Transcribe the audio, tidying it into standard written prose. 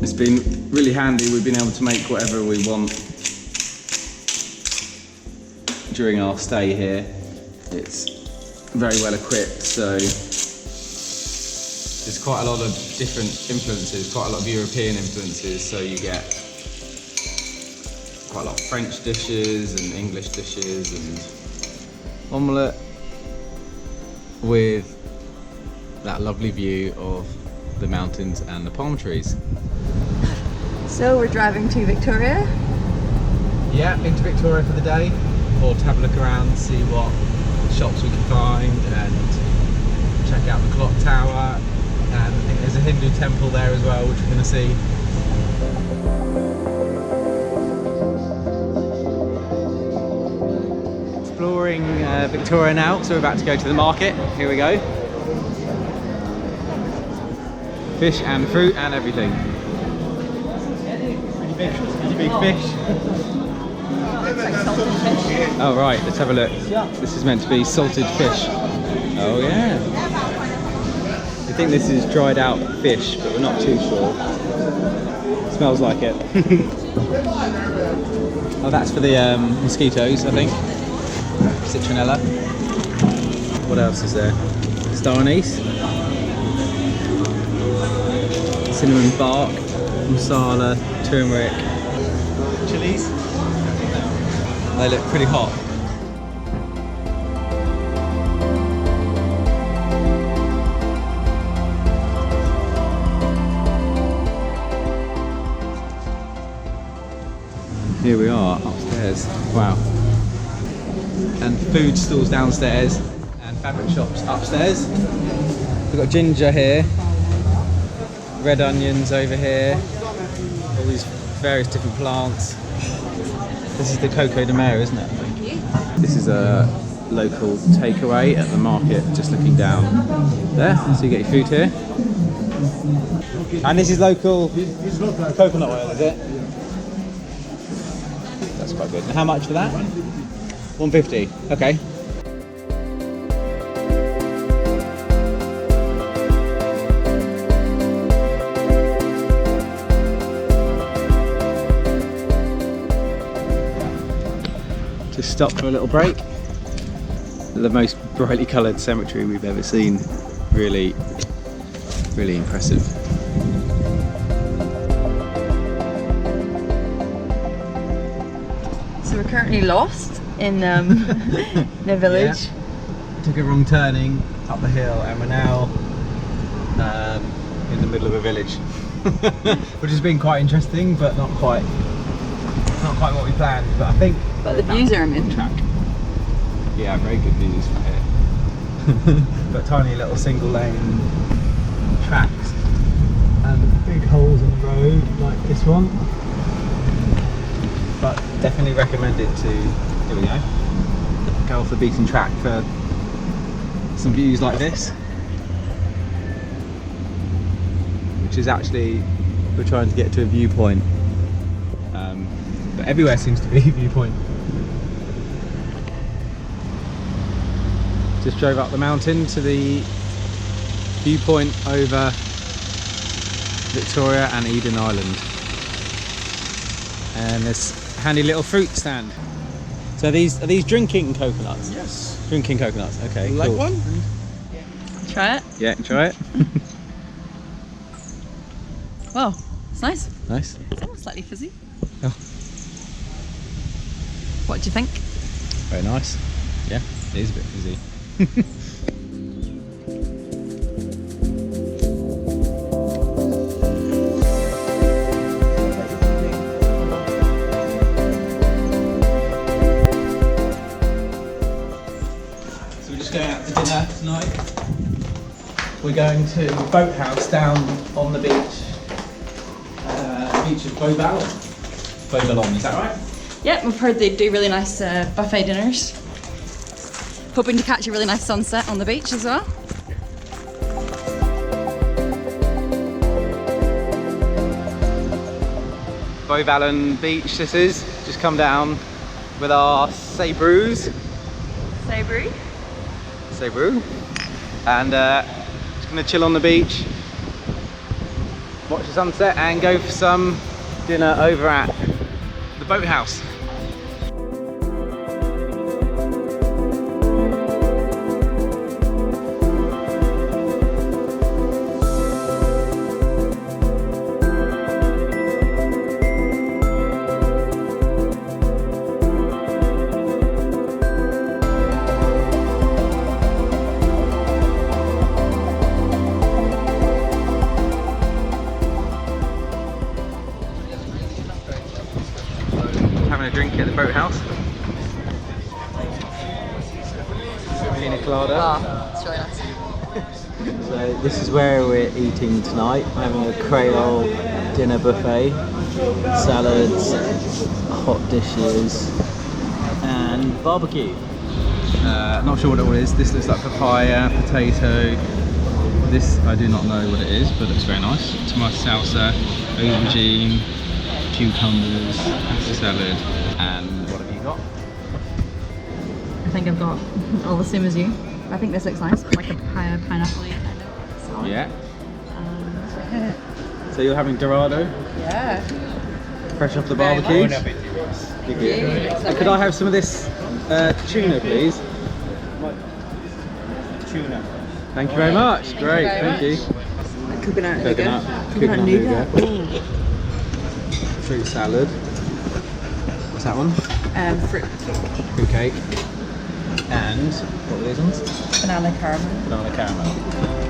It's been really handy. We've been able to make whatever we want during our stay here. It's very well equipped, so there's quite a lot of different influences, quite a lot of European influences, so you get quite a lot of French dishes and English dishes and omelette with that lovely view of the mountains and the palm trees. So we're driving to Victoria? Yeah, into Victoria for the day, or to have a look around, see what shops we can find and check out the clock tower. And I think there's a Hindu temple there as well, which we're going to see. Exploring Victoria now, so we're about to go to the market. Here we go. Fish and fruit and everything. Pretty big fish. Oh right, let's have a look. This is meant to be salted fish. Oh yeah. I think this is dried out fish, but we're not too sure. Smells like it. Oh, that's for the mosquitoes, I think. Citronella. What else is there? Star anise. Cinnamon bark. Masala. Turmeric. Chilies. They look pretty hot. Here we are upstairs. Wow. And food stalls downstairs and fabric shops upstairs. We've got ginger here, red onions over here, all these various different plants. This is the Coco de Mer, isn't it? Thank you. This is a local takeaway at the market, just looking down there. So you get your food here. And this is local coconut oil, is it? That's quite good. And how much for that? 150. Okay. Just stopped for a little break. The most brightly coloured cemetery we've ever seen. Really, really impressive. So we're currently lost in the village. Yeah. Took a wrong turning up the hill and we're now in the middle of a village. Which has been quite interesting, but not quite what we planned. But I think. But the views are amazing. Yeah, very good views from here. But tiny little single lane tracks and big holes in the road like this one. But definitely recommended to, here we go off the beaten track for some views like this. Which is actually, we're trying to get to a viewpoint. But everywhere seems to be a viewpoint. Just drove up the mountain to the viewpoint over Victoria and Eden Island. And this handy little fruit stand. So are these drinking coconuts? Yes. Drinking coconuts, okay. Like cool. one? Try it. Yeah, try it. Wow, it's nice. Nice. It's almost slightly fizzy. Oh. What do you think? Very nice. Yeah, it is a bit fizzy. So we're just going out to dinner tonight. We're going to a boathouse down on the beach of Beauballon, is that right? Yeah, we've heard they do really nice buffet dinners. Hoping to catch a really nice sunset on the beach as well. Beauballon beach this is, just come down with our Seyvillas. Savory. Seyvillas. And just gonna chill on the beach, watch the sunset and go for some dinner over at the boathouse. Having a drink at the boathouse. Pina colada. Oh, it's really nice. So this is where we're eating tonight, having a Creole dinner buffet, salads, hot dishes and barbecue. Not sure what it all is. This looks like papaya, potato. This I do not know what it is, but looks very nice. Tomato salsa, aubergine, cucumbers, salad, and what have you got? I think I've got all the same as you. I think this looks nice, like a pineapple kind of salad. Yeah. And So you're having dorado, yeah. fresh off the Very barbecue. much. Thank you. And could I have some of this tuna, please? Tuna. Thank you very much. Great, thank you. Coconut Coconut nougat. Fruit salad. What's that one? Fruit. Fruit cake. And what were these ones? Banana caramel. Banana caramel.